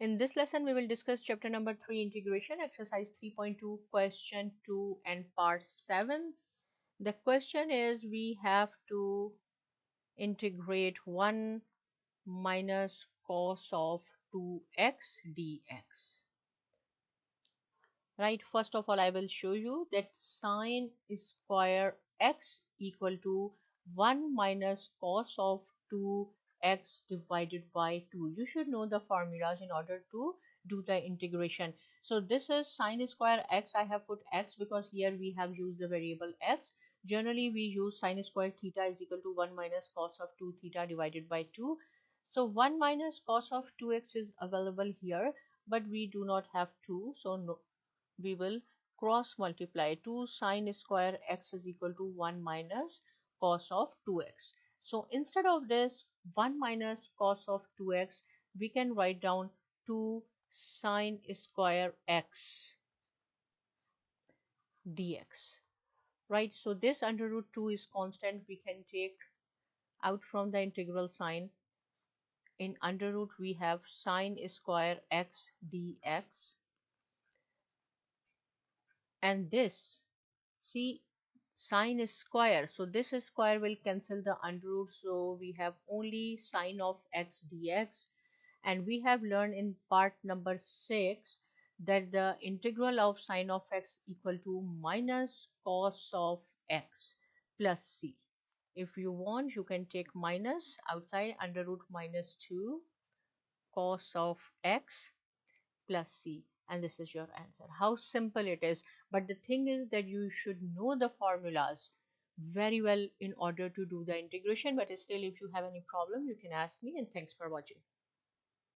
In this lesson, we will discuss chapter number 3, integration, exercise 3.2, question 2 and part 7. The question is we have to integrate 1 minus cos of 2x dx. Right, first of all, I will show you that sine square x equal to 1 minus cos of 2x divided by 2. You should know the formulas in order to do the integration. So this is sine square x. I have put x because here we have used the variable x. Generally, we use sine square theta is equal to 1 minus cos of 2 theta divided by 2. So 1 minus cos of 2x is available here, but we do not have 2. So no, we will cross multiply. 2 sine square x is equal to 1 minus cos of 2x. So instead of this 1 minus cos of 2x, we can write down 2 sine square x dx. Right, so this under root 2 is constant. We can take out from the integral sign. In under root we have sine square x dx, and this, see, sine square, so this square will cancel the under root, so we have only sine of x dx. And we have learned in part number 6 that the integral of sine of x equal to minus cos of x plus c. If you want, you can take minus outside, under root minus 2 cos of x plus c, and this is your answer. How simple it is. But the thing is that you should know the formulas very well in order to do the integration. But still, if you have any problem, you can ask me, and thanks for watching.